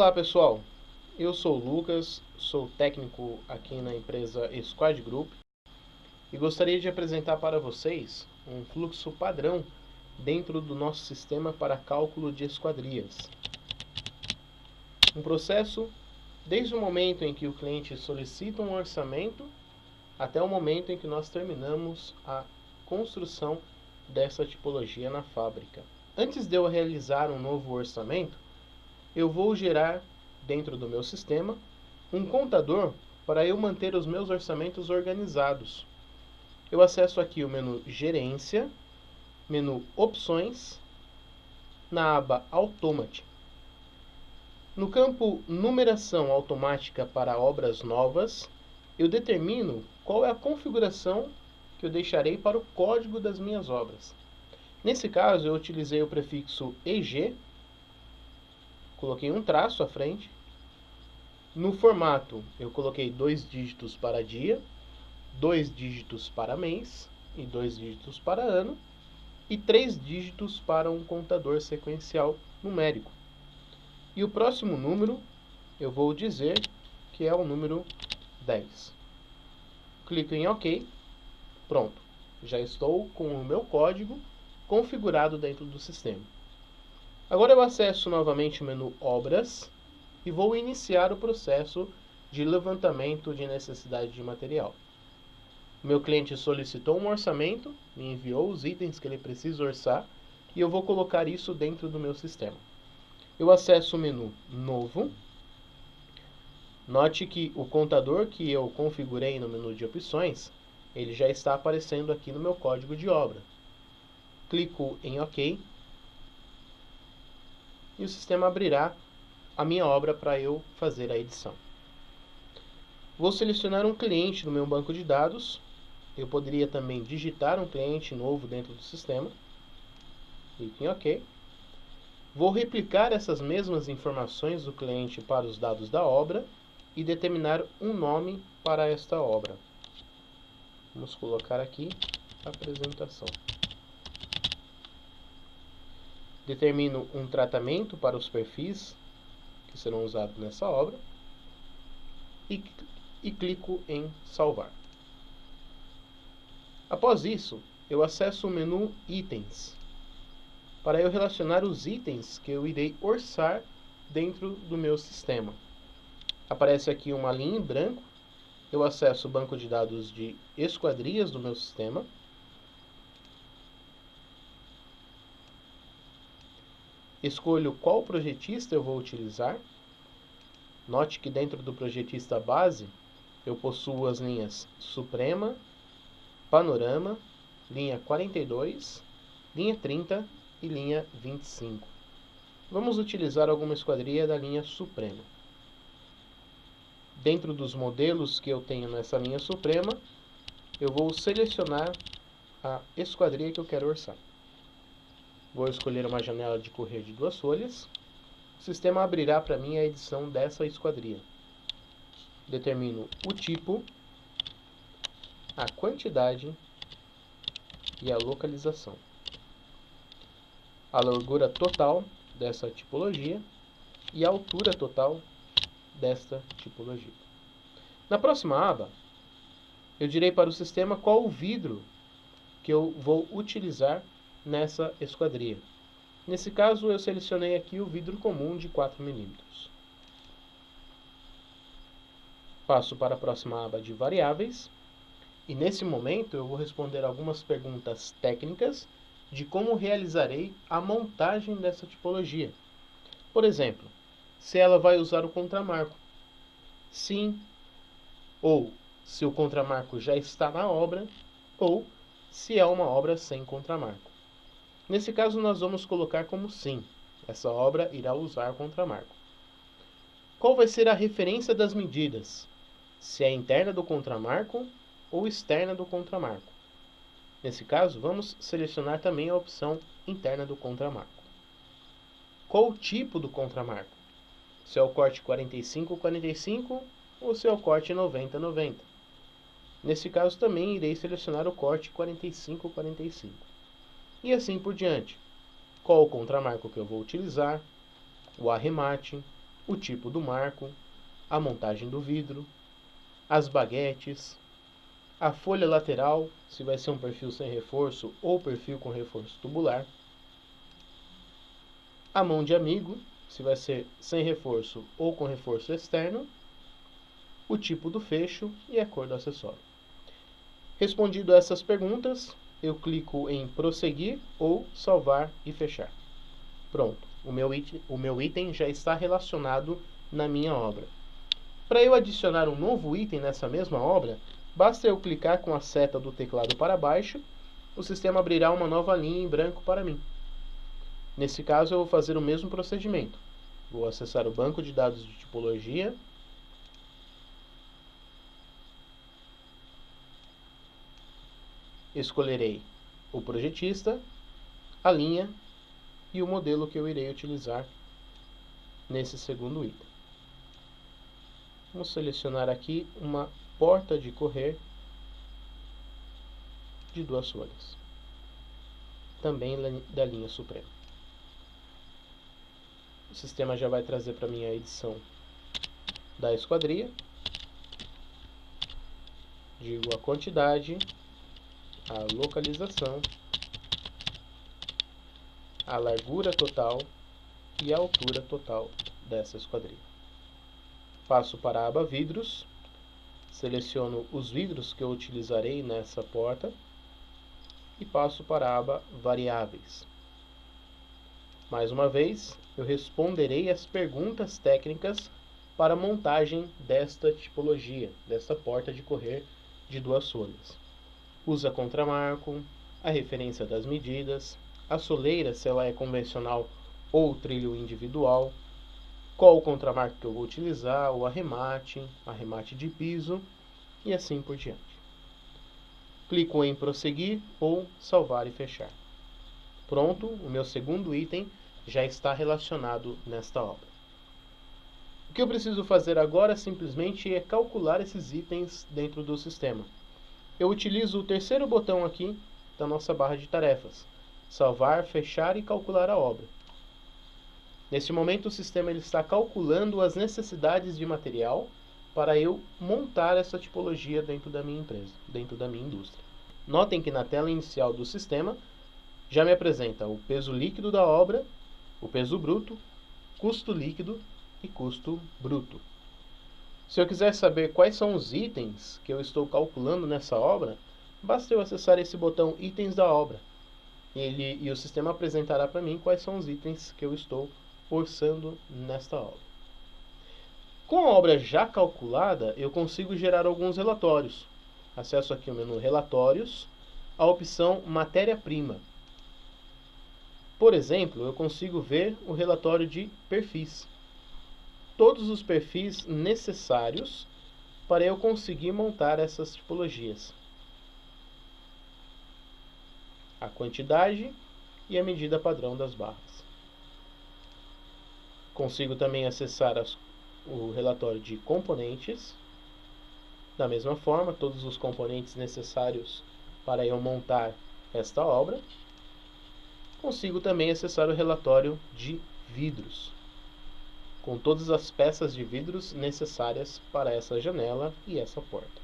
Olá pessoal, eu sou o Lucas, sou técnico aqui na empresa Squad Group e gostaria de apresentar para vocês um fluxo padrão dentro do nosso sistema para cálculo de esquadrias. Um processo desde o momento em que o cliente solicita um orçamento até o momento em que nós terminamos a construção dessa tipologia na fábrica. Antes de eu realizar um novo orçamento, eu vou gerar dentro do meu sistema um contador para eu manter os meus orçamentos organizados. Eu acesso aqui o menu Gerência, menu Opções, na aba Automate. No campo Numeração Automática para obras novas, eu determino qual é a configuração que eu deixarei para o código das minhas obras. Nesse caso, eu utilizei o prefixo EG, coloquei um traço à frente. No formato, eu coloquei 2 dígitos para dia, 2 dígitos para mês e 2 dígitos para ano e 3 dígitos para um contador sequencial numérico. E o próximo número eu vou dizer que é o número 10. Clico em OK. Pronto. Já estou com o meu código configurado dentro do sistema. Agora eu acesso novamente o menu Obras e vou iniciar o processo de levantamento de necessidade de material. O meu cliente solicitou um orçamento, me enviou os itens que ele precisa orçar e eu vou colocar isso dentro do meu sistema. Eu acesso o menu Novo. Note que o contador que eu configurei no menu de opções, ele já está aparecendo aqui no meu código de obra. Clico em OK e o sistema abrirá a minha obra para eu fazer a edição. Vou selecionar um cliente no meu banco de dados. Eu poderia também digitar um cliente novo dentro do sistema. Clique em OK. Vou replicar essas mesmas informações do cliente para os dados da obra e determinar um nome para esta obra. Vamos colocar aqui apresentação. Determino um tratamento para os perfis que serão usados nessa obra e clico em salvar. Após isso, eu acesso o menu Itens para eu relacionar os itens que eu irei orçar dentro do meu sistema. Aparece aqui uma linha em branco. Eu acesso o banco de dados de esquadrias do meu sistema. Escolho qual projetista eu vou utilizar. Note que dentro do projetista base, eu possuo as linhas Suprema, Panorama, linha 42, linha 30 e linha 25. Vamos utilizar alguma esquadria da linha Suprema. Dentro dos modelos que eu tenho nessa linha Suprema, eu vou selecionar a esquadria que eu quero orçar. Vou escolher uma janela de correr de 2 folhas. O sistema abrirá para mim a edição dessa esquadria. Determino o tipo, a quantidade e a localização. A largura total dessa tipologia e a altura total desta tipologia. Na próxima aba, eu direi para o sistema qual o vidro que eu vou utilizar nessa esquadria. Nesse caso, eu selecionei aqui o vidro comum de 4 mm. Passo para a próxima aba de variáveis. E nesse momento, eu vou responder algumas perguntas técnicas de como realizarei a montagem dessa tipologia. Por exemplo, se ela vai usar o contramarco. Sim, ou se o contramarco já está na obra, ou se é uma obra sem contramarco. Nesse caso, nós vamos colocar como sim. Essa obra irá usar contramarco. Qual vai ser a referência das medidas? Se é interna do contramarco ou externa do contramarco. Nesse caso, vamos selecionar também a opção interna do contramarco. Qual o tipo do contramarco? Se é o corte 45-45 ou se é o corte 90-90. Nesse caso, também irei selecionar o corte 45-45. E assim por diante. Qual o contramarco que eu vou utilizar, o arremate, o tipo do marco, a montagem do vidro, as baguetes, a folha lateral, se vai ser um perfil sem reforço ou perfil com reforço tubular, a mão de amigo, se vai ser sem reforço ou com reforço externo, o tipo do fecho e a cor do acessório. Respondido a essas perguntas, eu clico em prosseguir ou salvar e fechar. Pronto, o meu item já está relacionado na minha obra. Para eu adicionar um novo item nessa mesma obra, basta eu clicar com a seta do teclado para baixo, o sistema abrirá uma nova linha em branco para mim. Nesse caso, eu vou fazer o mesmo procedimento. Vou acessar o banco de dados de tipologia. Escolherei o projetista, a linha e o modelo que eu irei utilizar nesse segundo item. Vamos selecionar aqui uma porta de correr de 2 folhas, também da linha Suprema. O sistema já vai trazer para mim a edição da esquadria. Digo a quantidade, a localização, a largura total e a altura total dessa esquadria. Passo para a aba vidros, seleciono os vidros que eu utilizarei nessa porta e passo para a aba variáveis. Mais uma vez, eu responderei as perguntas técnicas para a montagem desta tipologia, desta porta de correr de 2 folhas. Usa contramarco, a referência das medidas, a soleira, se ela é convencional ou trilho individual, qual o contramarco que eu vou utilizar, o arremate de piso e assim por diante. Clico em prosseguir ou salvar e fechar. Pronto, o meu segundo item já está relacionado nesta obra. O que eu preciso fazer agora simplesmente é calcular esses itens dentro do sistema. Eu utilizo o terceiro botão aqui da nossa barra de tarefas: salvar, fechar e calcular a obra. Nesse momento o sistema ele está calculando as necessidades de material para eu montar essa tipologia dentro da minha empresa, dentro da minha indústria. Notem que na tela inicial do sistema já me apresenta o peso líquido da obra, o peso bruto, custo líquido e custo bruto. Se eu quiser saber quais são os itens que eu estou calculando nessa obra, basta eu acessar esse botão Itens da obra. E o sistema apresentará para mim quais são os itens que eu estou orçando nesta obra. Com a obra já calculada, eu consigo gerar alguns relatórios. Acesso aqui o menu Relatórios, a opção Matéria-prima. Por exemplo, eu consigo ver o relatório de perfis. Todos os perfis necessários para eu conseguir montar essas tipologias. A quantidade e a medida padrão das barras. Consigo também acessar o relatório de componentes. Da mesma forma, todos os componentes necessários para eu montar esta obra. Consigo também acessar o relatório de vidros, com todas as peças de vidros necessárias para essa janela e essa porta.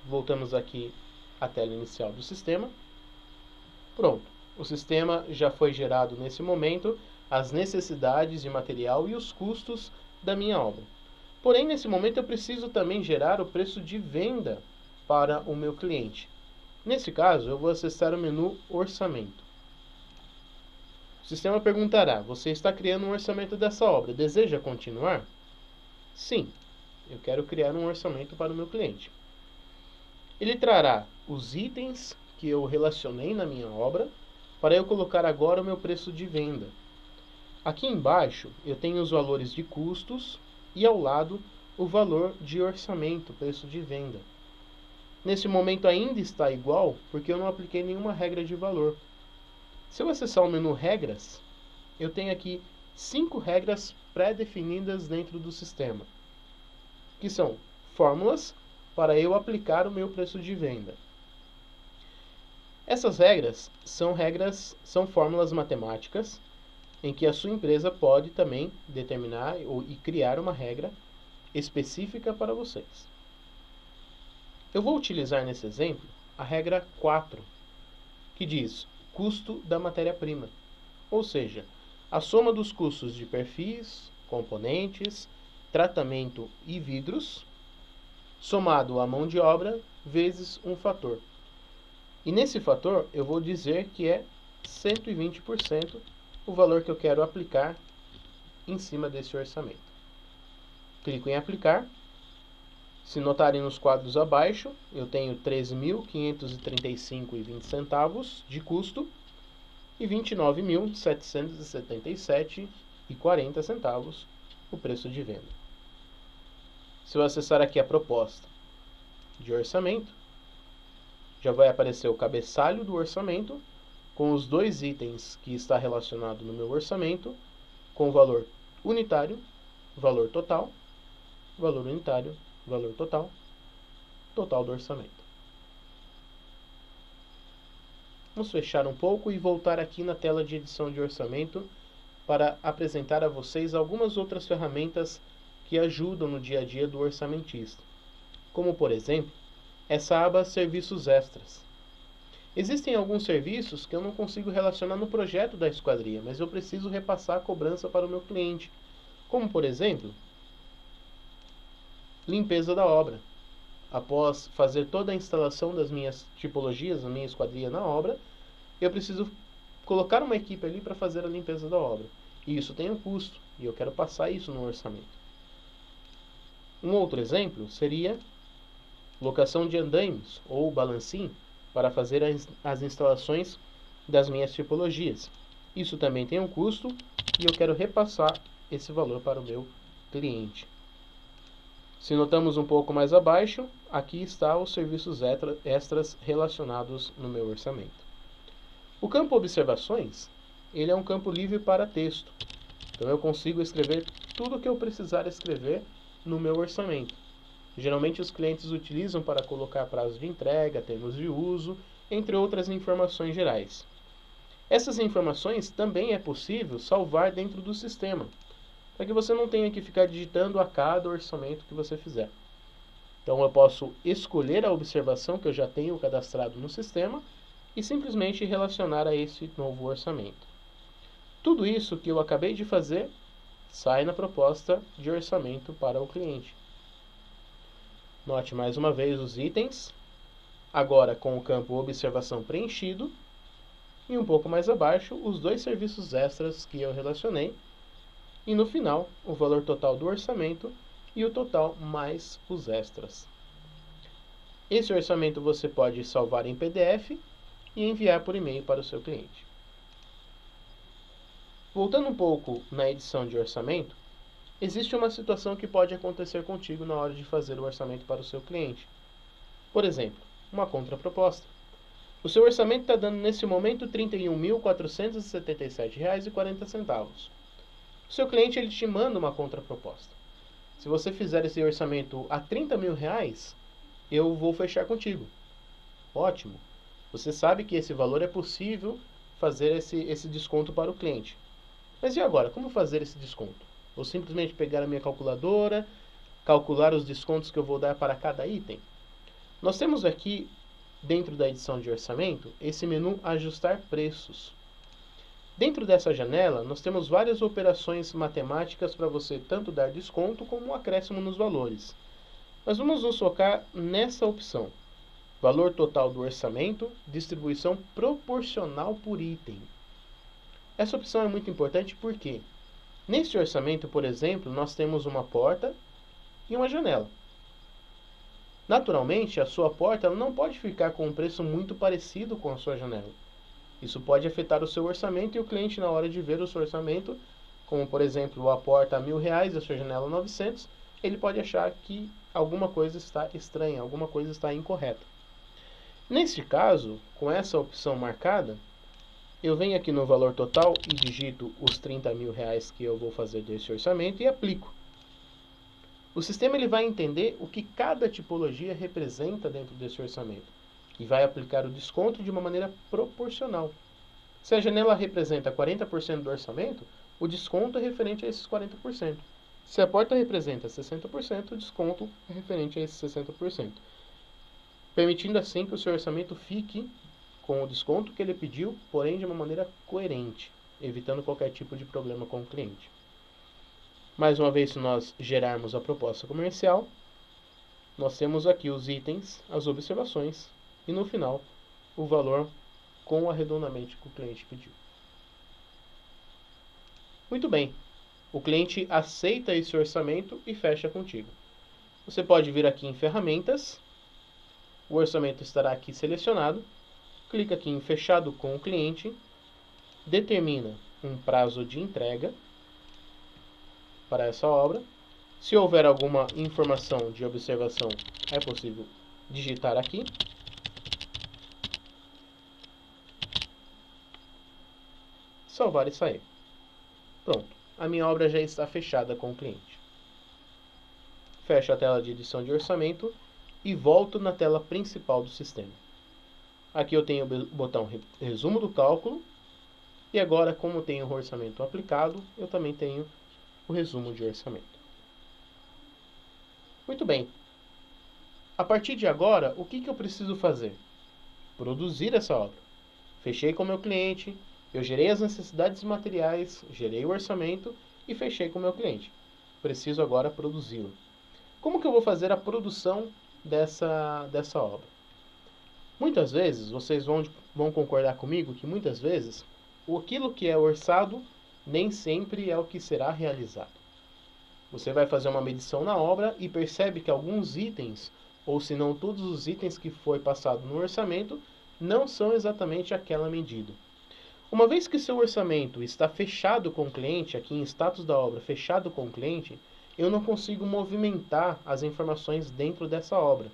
Voltamos aqui à tela inicial do sistema. Pronto, o sistema já foi gerado nesse momento, as necessidades de material e os custos da minha obra. Porém, nesse momento eu preciso também gerar o preço de venda para o meu cliente. Nesse caso, eu vou acessar o menu Orçamento. O sistema perguntará: você está criando um orçamento dessa obra, deseja continuar? Sim, eu quero criar um orçamento para o meu cliente. Ele trará os itens que eu relacionei na minha obra, para eu colocar agora o meu preço de venda. Aqui embaixo eu tenho os valores de custos e ao lado o valor de orçamento, preço de venda. Nesse momento ainda está igual, porque eu não apliquei nenhuma regra de valor. Se eu acessar o menu Regras, eu tenho aqui 5 regras pré-definidas dentro do sistema, que são fórmulas para eu aplicar o meu preço de venda. Essas regras são fórmulas matemáticas em que a sua empresa pode também determinar e criar uma regra específica para vocês. Eu vou utilizar nesse exemplo a regra 4, que diz custo da matéria-prima, ou seja, a soma dos custos de perfis, componentes, tratamento e vidros, somado à mão de obra, vezes um fator. E nesse fator eu vou dizer que é 120% o valor que eu quero aplicar em cima desse orçamento. Clico em aplicar. Se notarem nos quadros abaixo, eu tenho R$ 13.535,20 de custo e R$ 29.777,40 o preço de venda. Se eu acessar aqui a proposta de orçamento, já vai aparecer o cabeçalho do orçamento com os dois itens que está relacionado no meu orçamento, com o valor unitário, valor total, valor unitário, valor total, total do orçamento. Vamos fechar um pouco e voltar aqui na tela de edição de orçamento para apresentar a vocês algumas outras ferramentas que ajudam no dia a dia do orçamentista, como por exemplo, essa aba Serviços Extras. Existem alguns serviços que eu não consigo relacionar no projeto da esquadria, mas eu preciso repassar a cobrança para o meu cliente, como por exemplo, limpeza da obra. Após fazer toda a instalação das minhas tipologias, da minha esquadria na obra, eu preciso colocar uma equipe ali para fazer a limpeza da obra. E isso tem um custo, e eu quero passar isso no orçamento. Um outro exemplo seria locação de andaimes ou balancim para fazer as instalações das minhas tipologias. Isso também tem um custo e eu quero repassar esse valor para o meu cliente. Se notamos um pouco mais abaixo, aqui está os serviços extras relacionados no meu orçamento. O campo observações, ele é um campo livre para texto. Então eu consigo escrever tudo o que eu precisar escrever no meu orçamento. Geralmente os clientes utilizam para colocar prazo de entrega, termos de uso, entre outras informações gerais. Essas informações também é possível salvar dentro do sistema, para que você não tenha que ficar digitando a cada orçamento que você fizer. Então eu posso escolher a observação que eu já tenho cadastrado no sistema e simplesmente relacionar a esse novo orçamento. Tudo isso que eu acabei de fazer sai na proposta de orçamento para o cliente. Note mais uma vez os itens, agora com o campo observação preenchido, e um pouco mais abaixo os dois serviços extras que eu relacionei, e no final o valor total do orçamento e o total mais os extras. Esse orçamento você pode salvar em PDF e enviar por e-mail para o seu cliente. Voltando um pouco na edição de orçamento, existe uma situação que pode acontecer contigo na hora de fazer o orçamento para o seu cliente. Por exemplo, uma contraproposta. O seu orçamento está dando nesse momento R$ 31.477,40. O seu cliente ele te manda uma contraproposta. Se você fizer esse orçamento a R$ 30.000, eu vou fechar contigo. Ótimo. Você sabe que esse valor é possível fazer esse desconto para o cliente. Mas e agora? Como fazer esse desconto? Ou simplesmente pegar a minha calculadora, calcular os descontos que eu vou dar para cada item? Nós temos aqui, dentro da edição de orçamento, esse menu Ajustar Preços. Dentro dessa janela, nós temos várias operações matemáticas para você tanto dar desconto como um acréscimo nos valores. Mas vamos nos focar nessa opção. Valor total do orçamento, distribuição proporcional por item. Essa opção é muito importante porque, neste orçamento, por exemplo, nós temos uma porta e uma janela. Naturalmente, a sua porta ela não pode ficar com um preço muito parecido com a sua janela. Isso pode afetar o seu orçamento e o cliente, na hora de ver o seu orçamento, como por exemplo, a porta a R$ 1.000 e a sua janela 900, ele pode achar que alguma coisa está estranha, alguma coisa está incorreta. Neste caso, com essa opção marcada, eu venho aqui no valor total e digito os R$ 30.000 que eu vou fazer desse orçamento e aplico. O sistema ele vai entender o que cada tipologia representa dentro desse orçamento e vai aplicar o desconto de uma maneira proporcional. Se a janela representa 40% do orçamento, o desconto é referente a esses 40%. Se a porta representa 60%, o desconto é referente a esses 60%. Permitindo assim que o seu orçamento fique com o desconto que ele pediu, porém de uma maneira coerente, evitando qualquer tipo de problema com o cliente. Mais uma vez, se nós gerarmos a proposta comercial, nós temos aqui os itens, as observações e no final o valor com o arredondamento que o cliente pediu. Muito bem, o cliente aceita esse orçamento e fecha contigo. Você pode vir aqui em ferramentas, o orçamento estará aqui selecionado, clica aqui em fechado com o cliente, determina um prazo de entrega para essa obra. Se houver alguma informação de observação, é possível digitar aqui. Salvar e sair. Pronto, a minha obra já está fechada com o cliente. Fecho a tela de edição de orçamento e volto na tela principal do sistema. Aqui eu tenho o botão resumo do cálculo e agora, como tenho o orçamento aplicado, eu também tenho o resumo de orçamento. Muito bem. A partir de agora, o que eu preciso fazer? Produzir essa obra. Fechei com o meu cliente, eu gerei as necessidades materiais, gerei o orçamento e fechei com o meu cliente. Preciso agora produzi-lo. Como que eu vou fazer a produção dessa obra? Muitas vezes, vocês vão concordar comigo que muitas vezes, aquilo que é orçado nem sempre é o que será realizado. Você vai fazer uma medição na obra e percebe que alguns itens, ou se não todos os itens que foi passado no orçamento, não são exatamente aquela medida. Uma vez que seu orçamento está fechado com o cliente, aqui em status da obra, fechado com o cliente, eu não consigo movimentar as informações dentro dessa obra.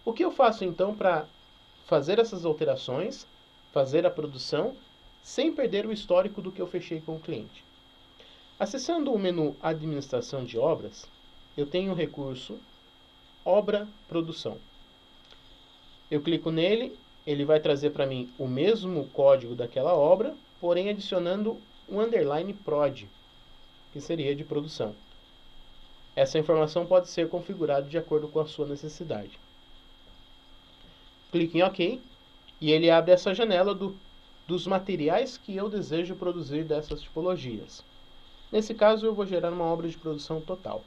O que eu faço então para fazer essas alterações, fazer a produção, sem perder o histórico do que eu fechei com o cliente? Acessando o menu Administração de Obras, eu tenho o recurso Obra Produção. Eu clico nele, ele vai trazer para mim o mesmo código daquela obra, porém adicionando um underline prod, que seria de produção. Essa informação pode ser configurada de acordo com a sua necessidade. Clique em OK e ele abre essa janela dos materiais que eu desejo produzir dessas tipologias. Nesse caso, eu vou gerar uma obra de produção total.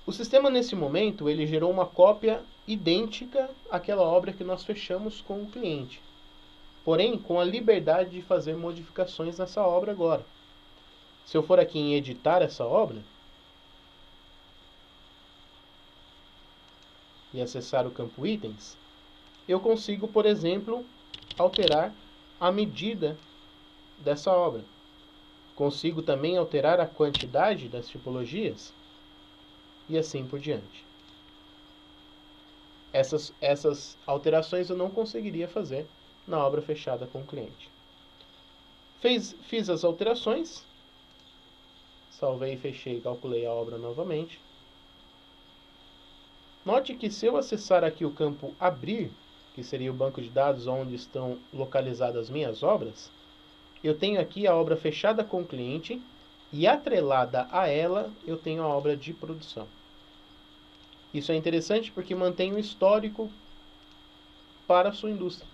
O sistema, nesse momento, ele gerou uma cópia idêntica àquela obra que nós fechamos com o cliente. Porém, com a liberdade de fazer modificações nessa obra agora. Se eu for aqui em editar essa obra e acessar o campo itens, eu consigo, por exemplo, alterar a medida dessa obra. Consigo também alterar a quantidade das tipologias e assim por diante. Essas alterações eu não conseguiria fazer na obra fechada com o cliente. Fiz as alterações, salvei, fechei e calculei a obra novamente. Note que se eu acessar aqui o campo abrir, que seria o banco de dados onde estão localizadas as minhas obras, eu tenho aqui a obra fechada com o cliente e atrelada a ela eu tenho a obra de produção. Isso é interessante porque mantém o histórico para a sua indústria.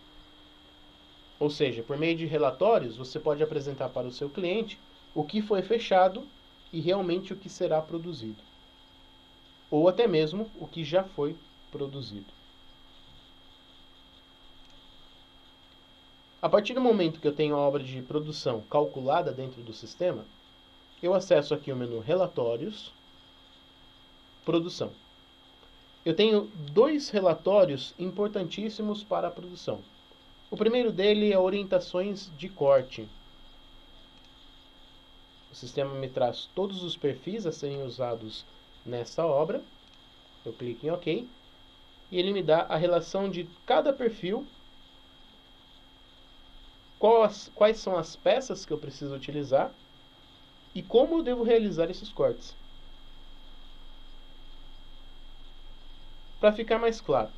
Ou seja, por meio de relatórios, você pode apresentar para o seu cliente o que foi fechado e realmente o que será produzido. Ou até mesmo o que já foi produzido. A partir do momento que eu tenho a obra de produção calculada dentro do sistema, eu acesso aqui o menu Relatórios, Produção. Eu tenho dois relatórios importantíssimos para a produção. O primeiro dele é orientações de corte. O sistema me traz todos os perfis a serem usados nessa obra. Eu clico em OK. E ele me dá a relação de cada perfil, quais são as peças que eu preciso utilizar e como eu devo realizar esses cortes. Para ficar mais claro,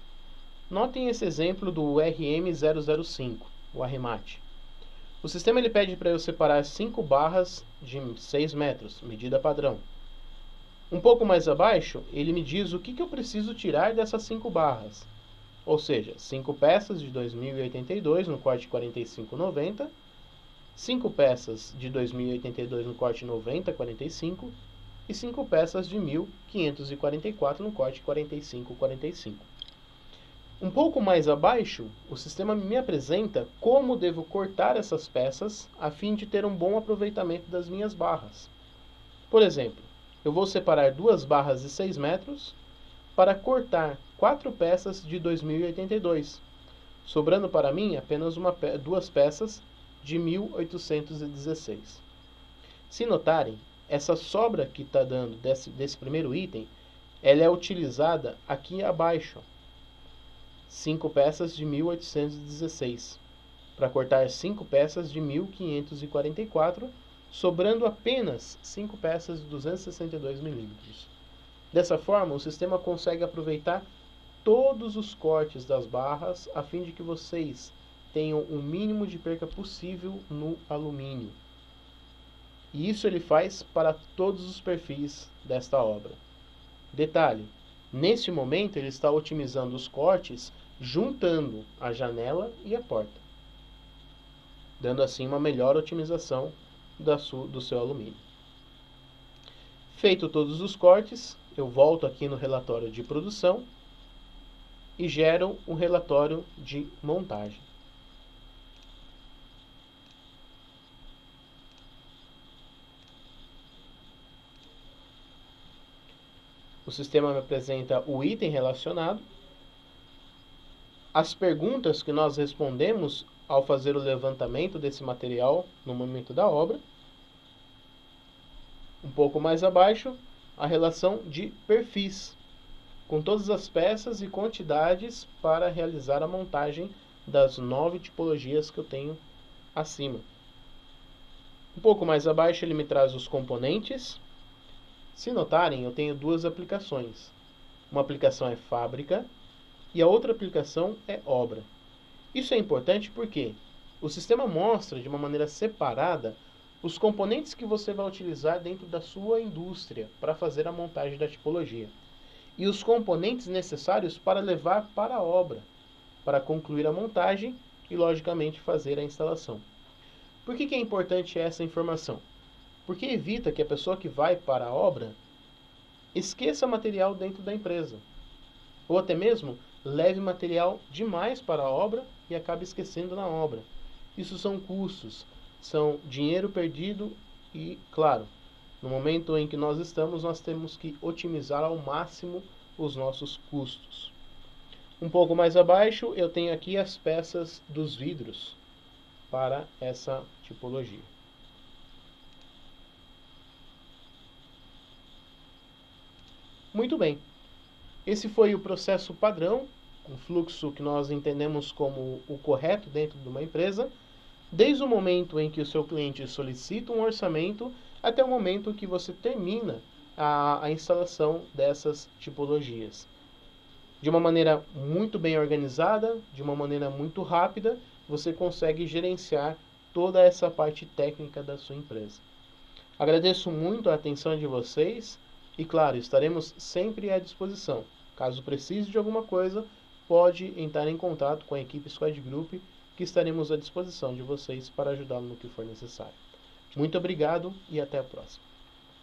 Notem esse exemplo do RM005, o arremate. O sistema ele pede para eu separar 5 barras de 6 metros, medida padrão. Um pouco mais abaixo, ele me diz o que eu preciso tirar dessas 5 barras. Ou seja, 5 peças de 2082 no corte 45/90, 5 peças de 2082 no corte 90/45 e 5 peças de 1544 no corte 45/45. Um pouco mais abaixo, o sistema me apresenta como devo cortar essas peças a fim de ter um bom aproveitamento das minhas barras. Por exemplo, eu vou separar 2 barras de 6 metros para cortar 4 peças de 2082, sobrando para mim apenas 2 peças de 1816. Se notarem, essa sobra que está dando desse primeiro item, ela é utilizada aqui abaixo. 5 peças de 1816, para cortar 5 peças de 1544, sobrando apenas 5 peças de 262 milímetros. Dessa forma, o sistema consegue aproveitar todos os cortes das barras, a fim de que vocês tenham o mínimo de perca possível no alumínio. E isso ele faz para todos os perfis desta obra. Detalhe, neste momento ele está otimizando os cortes juntando a janela e a porta, dando assim uma melhor otimização do seu alumínio. Feito todos os cortes, eu volto aqui no relatório de produção e gero um relatório de montagem. O sistema me apresenta o item relacionado, as perguntas que nós respondemos ao fazer o levantamento desse material no momento da obra. Um pouco mais abaixo, a relação de perfis, com todas as peças e quantidades para realizar a montagem das 9 tipologias que eu tenho acima. Um pouco mais abaixo ele me traz os componentes. Se notarem, eu tenho 2 aplicações. Uma aplicação é fábrica e a outra aplicação é obra. Isso é importante porque o sistema mostra de uma maneira separada os componentes que você vai utilizar dentro da sua indústria para fazer a montagem da tipologia e os componentes necessários para levar para a obra, para concluir a montagem e, logicamente, fazer a instalação. Por que é importante essa informação? Porque evita que a pessoa que vai para a obra esqueça material dentro da empresa, ou até mesmo leve material demais para a obra e acabe esquecendo na obra. Isso são custos, são dinheiro perdido e, claro, no momento em que nós estamos, nós temos que otimizar ao máximo os nossos custos. Um pouco mais abaixo, eu tenho aqui as peças dos vidros para essa tipologia. Muito bem. Esse foi o processo padrão, um fluxo que nós entendemos como o correto dentro de uma empresa, desde o momento em que o seu cliente solicita um orçamento até o momento que você termina a instalação dessas tipologias. De uma maneira muito bem organizada, de uma maneira muito rápida, você consegue gerenciar toda essa parte técnica da sua empresa. Agradeço muito a atenção de vocês e, claro, estaremos sempre à disposição. Caso precise de alguma coisa, pode entrar em contato com a equipe Squad Group, que estaremos à disposição de vocês para ajudá-lo no que for necessário. Muito obrigado e até a próxima.